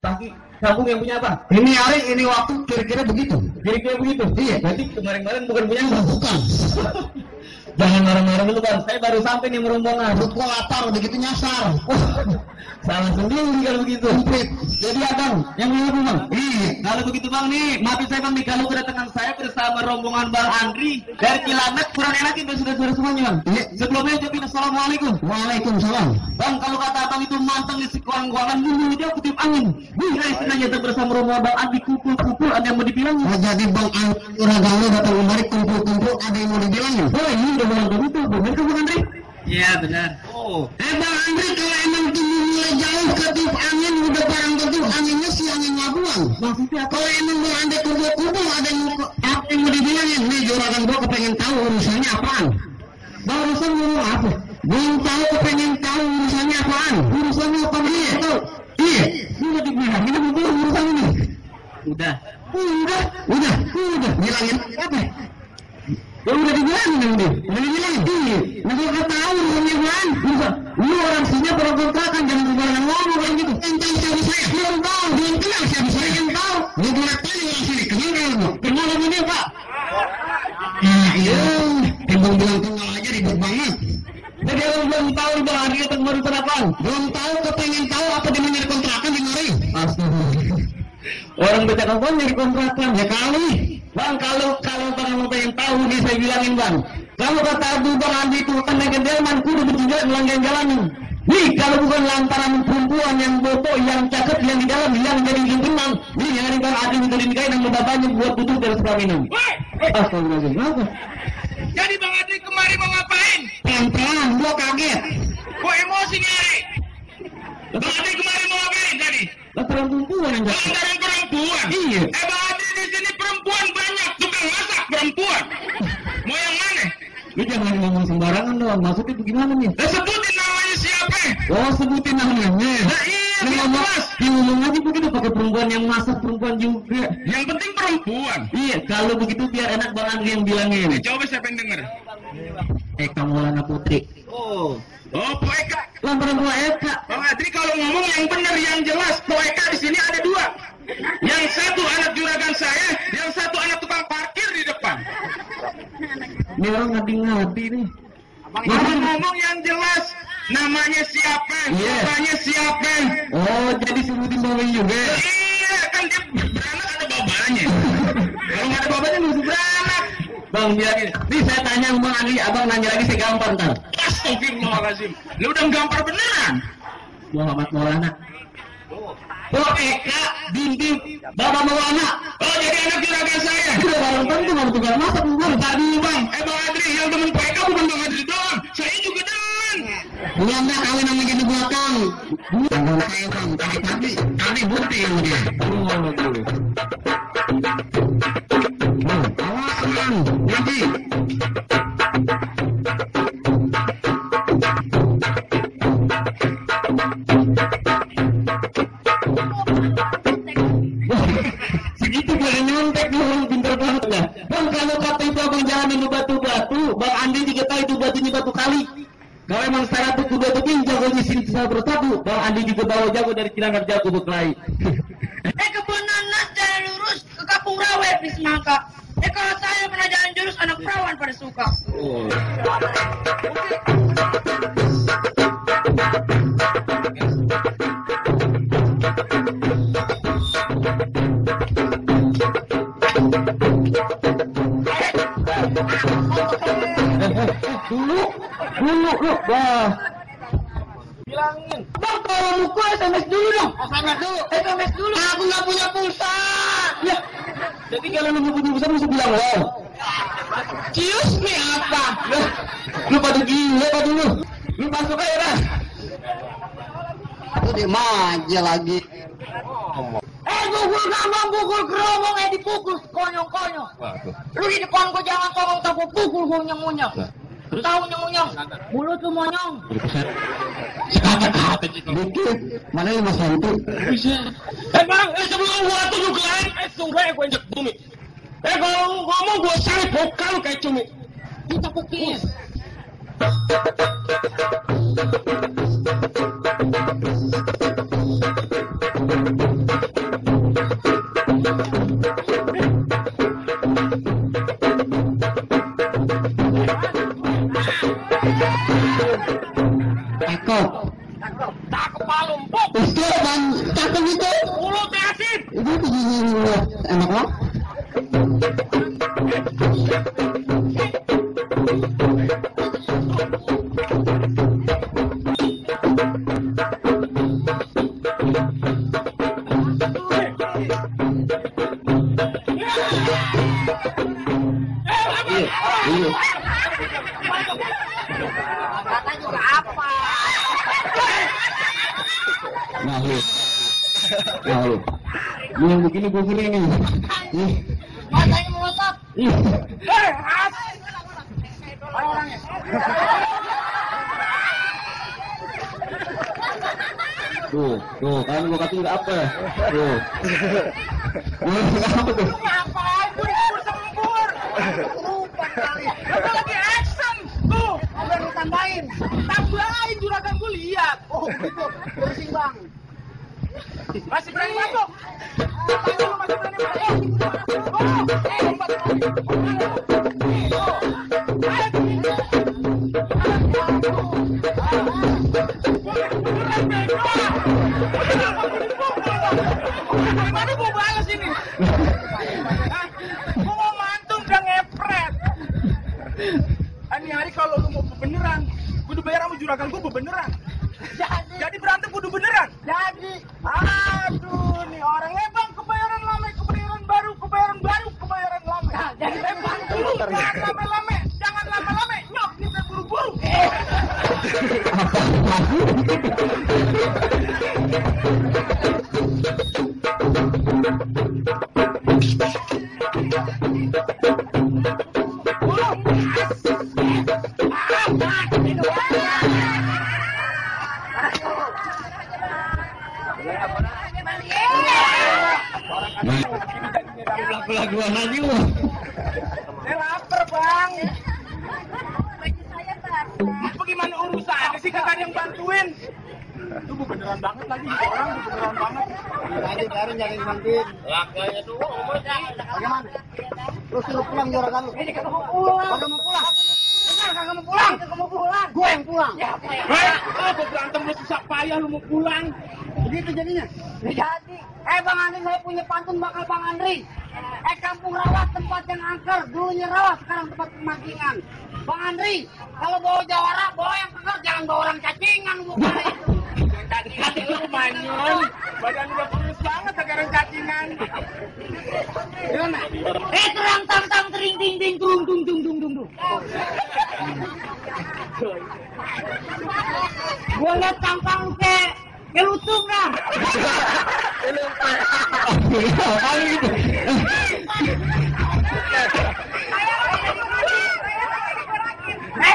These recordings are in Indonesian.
Kaki kampung yang punya apa? Ini hari, ini waktu, kira-kira begitu. Kira-kira begitu. Iya. Berarti kemarin-kemarin bukan punya Bang. Bukan. Jangan marah-marah dulu Bang. Saya baru sampai nih merombongan. Ruko lapar, begitu nyasar. Salah sendiri kalau begitu. Komplit. Jadi abang, yang dulu Bang. Iya. Kalau begitu Bang nih, maafin saya Bang nih kalau kedatangan saya bersama rombongan Bang Andri dari Cilandak kurang enakin saudara-saudara semuanya Bang. Iya. Sebelumnya ucapin assalamualaikum. Waalaikumsalam. Bang, kalau kata abang itu manteng di sekuang-kuangan dulu dia kutip angin. Bisa istilahnya itu bersama rombongan Bang Andri kumpul-kumpul ada yang mau dibilangin. Oh, jadi Bang Uragan lu datang kemari kumpul-kumpul, ada yang mau dibilangin? Oh ini udah bilang begitu, bener kan Bang Andri? Iya benar. Oh. Bang Andri, kalau emang tingginya jauh ketiup angin, udah barang tentu anginnya si angin labuan. Maksudnya apa? Kalau emang Bang Andri kumpul-kumpul, ada yang mau dibilangin? Nih, Juragan gua kepengen tahu urusannya apaan. Bang urusan ngomong apa? Belum tahu, kepengen tahu urusannya apaan. Urusannya apa? Iya. Iya. Ini udah dibilangin apa belum urusan ini? Udah. Udah. Bilangin apa? Ya udah dibilangin yang dia. Udah dibilangin? Iya. Nah kalau nggak tahu urusannya apaan? Urusan. Lu orang sini perlu kontrakan jangan sembarangan ngomong kayak gitu. Yang tahu siapa saya? Belum tahu, belum kenal siapa saya yang tahu. Lu boleh tanya orang sini, kenal nggak lu? Kenal sama dia Pak? Nah, iya. Timbang bilang kenal aja ribet banget. Jadi orang belum tahu Bang Andri itu urusan apaan? Belum tahu, kepengen tahu apa dia mau nyari kontrakan di mari. Astagfirullah. Orang baca kapan nyari kontrakan ya kali. Bang kalau Bang mau pengen tahu nih saya bilangin Bang. Kalau kata Abu Bang Andri itu kan naik delman kudu bertunjuk melanggar jalanan. Nih kalau bukan lantaran perempuan yang bobo, yang cakep, yang di dalam, yang jadi genang, nih yang ada Bang Andri minta dinikahin yang bapaknya buat tutup dari perkawinan. Astagfirullahaladzim. Kenapa? Jadi Bang Andri kemari mau ngapain? Pelan-pelan, gua kaget. Kok emosi nih? Bang Andri kemari mau ngapain tadi? Lantaran perempuan yang cakep. Lantaran perempuan. Iya. Bang Andri di sini perempuan banyak, tukang masak perempuan. Mau yang mana? Lu jangan ngomong sembarangan dong. Maksudnya itu gimana nih? Sebutin namanya siapa? Oh sebutin namanya. Nah iya, Lu biar ngomong, jelas. ngomong aja begitu pakai perempuan yang masak perempuan juga. Yang penting perempuan. Iya, kalau begitu biar enak Bang Andri yang bilangin. Coba siapa yang denger? Eka Maulana Putri. Oh, Pak Eka. Lantaran gua Eka. Bang Andri kalau ngomong yang benar, yang jelas. Pak Eka di sini ada dua. Yang satu anak juragan saya, yang satu anak tukang parkir di depan. Ini orang ngadi-ngadi nih. Kalau ngomong yang jelas, namanya siapa, Iya. bapaknya siapa. Oh, jadi sebutin bapaknya juga. Iya, kan dia beranak ada bapaknya. Kalau nggak ada bapaknya nggak usah beranak. Bang, bilangin. Nih saya tanya sama Bang Andri, abang nanya lagi saya gampar ntar. Astagfirullahaladzim. Lu udah gampar beneran. Muhammad Maulana. Oh, Eka, Binti, Bapak Maulana. Oh, jadi anak juragan saya. Udah barang tentu nggak tukang masak bukan? Tadi bang, Bang Andri yang demen Pak Eka bukan Bang Andri doang. Saya juga demen. Bulan dah kawin sama jadi belakang. Tanggung saya Bang, tadi bukti yang dia. Awas Bang, nanti. Segitu gue nyontek dulu, pintar banget ya. Bang, kalau kata itu abang jangan minum batu-batu, Bang Andri juga tahu itu batunya batu kali. Kalau emang secara batu-batu ini jagonya sini bisa bersatu, Bang Andri juga bawa jago dari Cilandak jago berkelahi. Kebenaran jalan lurus ke Kampung Rawa di Semangka. Kalau saya pernah jalan jurus anak perawan pada suka. Dulu, lu, wah. Bilangin. Bang, kalau muka SMS dulu dong. SMS dulu. Aku nggak punya pulsa. Ya, jadi kalau lu punya pulsa mesti bilang wow. Cius nih apa? Lu pada gila pada lu. Lu masuk aja dah. Itu dia manja lagi. Pukul gampang, pukul keromong, dipukul konyong-konyong. Lu di depan gua jangan tolong tapi pukul gua nyong-nyong. Tahu nyong-nyong? Mulut lu monyong. Dikit, mana yang Mas Hantu? Bang, sebelum gua tunjuk lain, sungguh gua injek bumi. Kalau ngomong gua cari bokal kayak cumi. Kita buktiin. Tahu. Ini yang begini gue sering nih. Ih. Matanya melotot. Ih. Orangnya. Tuh, kan gue kasih apa? Tuh. Apa tuh? Ngapain gue sembur? Lupa kali. Gue lagi action. Tuh. Udah ditambahin. Tambahin juragan gue lihat. Oh gitu. Bersih bang. Masih berani masuk? Masih berani Gimana gue balas ini? Gue mau mantung udah ngepret. Ini hari kalau lu mau beneran, kudu bayar sama juragan gue beneran. Jadi berantem kudu beneran. Jadi. Aduh, nih orangnya bang kebayaran lama, kebayaran baru, kebayaran lama. Jadi bang dulu, jangan lama-lama, nyok kita buru-buru. Lagu-laguan aja lu. Saya lapar bang. Bagaimana urusannya sih kagak ada yang bantuin? Itu bu beneran banget lagi, orang bu beneran banget. Aja baru jangan dibantuin. Lakanya tuh, Bagaimana? Lu suruh pulang juragan lu. Ini kagak mau pulang. Kagak mau pulang. Benar kagak mau pulang. Kagak mau pulang. Gue yang pulang. Ya, apa berantem lu susah payah lu mau pulang? begitu jadinya. Jadi. Bang Andri, saya punya pantun bakal Bang Andri. Kampung rawa tempat yang angker. Dulunya rawa, sekarang tempat pemancingan. Bang Andri, kalau bawa jawara, bawa yang angker, jangan bawa orang cacingan. Cacingan lu manyun. Badan udah kurus banget sekarang cacingan. Gimana? Terang tang tang tering ting ting tung tung tung tung tung. Gua liat tampang kayak lutung dah.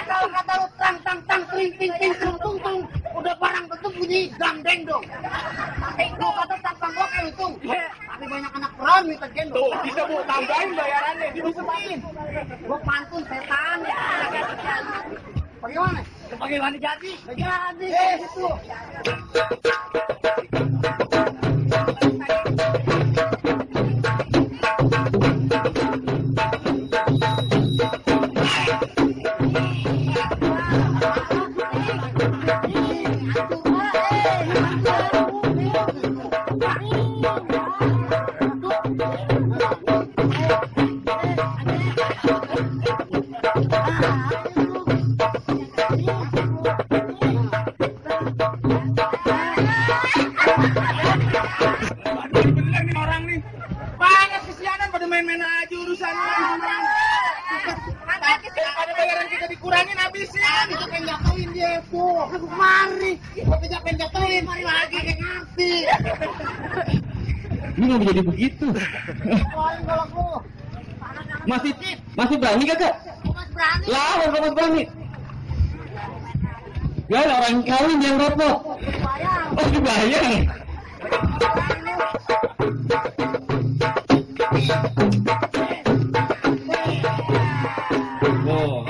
Kalau kata lu tang tang tang tering ting ting tung tung tung, udah barang tentu bunyi gandeng dong. Kalau kata tampang gua kayak lutung, tapi banyak anak perawan minta gendong. Tuh, bisa mau tambahin bayarannya, disebutin. Gua pantun setan ya. Bagaimana? Bagaimana jadi? Jadi itu. Bener nih orang nih. Banyak kesianan pada main-main aja urusannya. Ada bayaran kita dikurangin habisin. Bisa penjatuhin dia tuh. Aku kemari. Bisa penjatuhin. Mari lagi kayak ngerti. Ini nggak jadi begitu. Paling kalau aku. Masih berani kakak? Mas berani. Lah, kamu berani. Ya orang kawin yang repot. Bayar. Oh dibayar. Oh,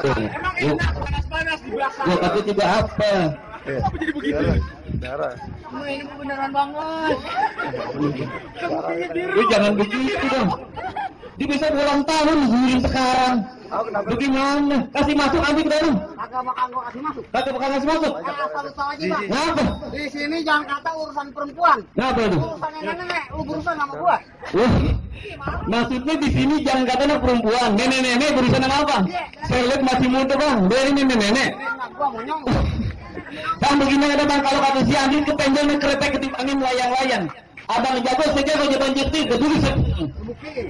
Emang enak panas-panas di belakang. ya tapi tidak apa. Apa jadi begitu? Ini beneran banget. Lu jangan begitu dong. Dia bisa ulang tahun giring sekarang. Bagaimana? Kasih masuk ambil ke dalam. Kagak bakal gua kasih masuk. Kagak bakal kasih masuk. Asal lu tahu aja bang. Kenapa? Di sini jangan kata urusan perempuan. Kenapa itu? Urusan nenek-nenek, lu berurusan sama gua. Maksudnya di sini jangan kata anak perempuan. Nenek-nenek berurusan sama apa? Saya lihat masih muda bang. Dia ini nenek-nenek. Nah, gua mau nyong. Bang bagaimana bang kalau kata si Andin kepenjangnya kereta ketip angin layang-layang. Abang jago saja kalau jaban jetir keduri. Buktiin.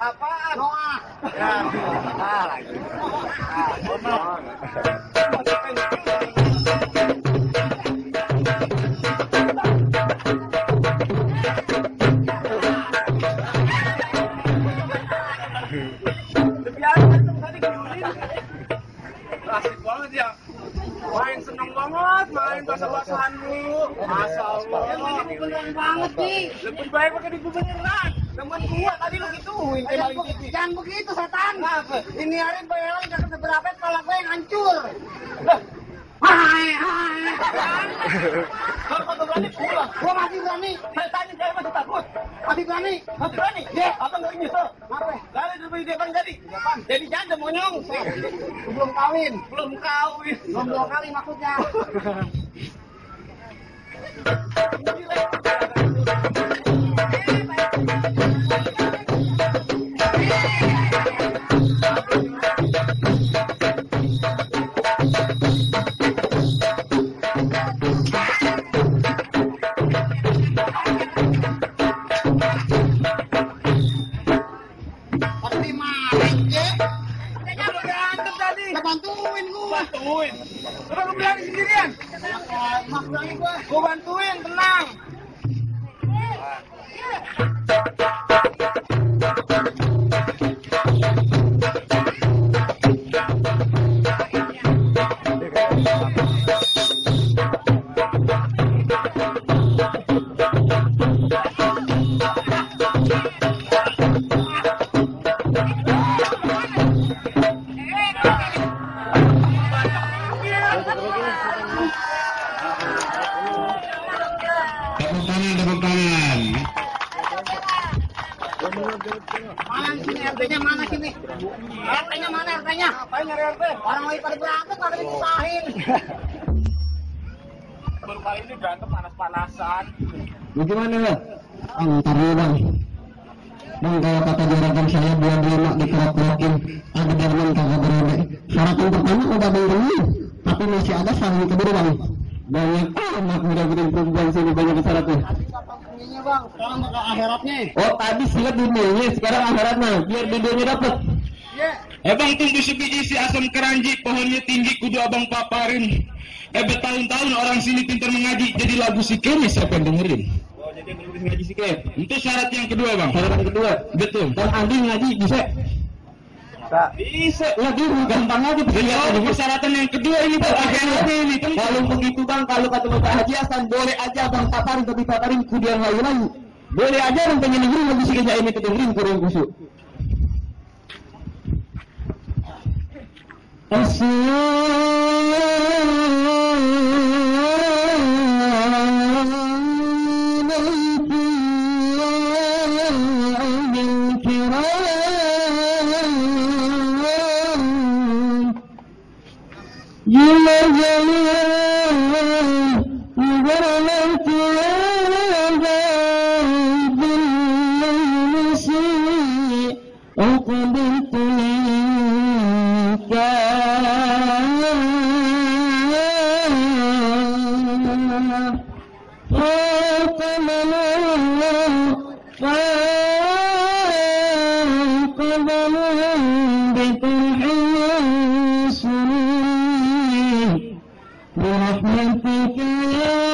Apaan? Noah. Ya. Lagi. Asik banget ya. Main seneng banget, main basah-basahan dulu. Masya Allah. Ini beneran banget nih. Lebih baik pakai di beneran. Temen gua tadi lu gituin kayak maling TV. Jangan begitu setan. Kenapa? Ini hari bayaran gak seberapa, kepala gue yang hancur. Hai. Kalau kau berani pulang. Gua masih berani. Saya tanya saya masih takut. Masih berani. Masih berani? Iya. Abang nggak nyesel. Apa? Kali dari depan tadi. Jadi janda monyong. Belum kawin. Belum kawin. Belum 2 kali maksudnya. Tapi main je. Udah berantem tadi. Udah bantuin gua. Bantuin. Udah lu berani sendirian. Mas berani gua. Gua bantuin, tenang. Tepuk tangan. Mana sini RT-nya mana sini? RT-nya mana RT-nya? Ngapain nyari RT? Orang lagi pada berantem pada dipisahin. Baru kali ini berantem panas-panasan. Bagaimana ya? Antar ya bang. Bang kalau kata juragan saya 25 dikerok-kerokin, ada Darman kagak berani. Syaratan pertama udah bang, tapi masih ada syarat kedua bang. Banyak anak muda-mudi perempuan sini banyak syaratnya. Ininya bang, sekarang bakal akhiratnya. Oh tadi silat dunianya, sekarang akhiratnya. Biar dunianya dapat. Iya. Bang tunggu sebiji si asam keranji, pohonnya tinggi kudu abang paparin. Bertahun-tahun orang sini pintar mengaji, jadi lagu si Kemes siapa yang dengerin? Oh, jadi yang nulis ngaji si Ken. Itu syarat yang kedua bang. Syarat yang kedua. Betul. Dan Andi ngaji bisa. Bisa. Lagi gampang aja. Oh, persyaratan yang kedua ini bang. Akhiratnya ini. Kalau begitu bang, kalau kata Bapak Haji Hasan boleh aja bang paparin, tapi paparin kudu yang lain-lain. Boleh aja orang pengen dengerin lagu si Keja ini dengerin kurang kusuk. برحمتك يا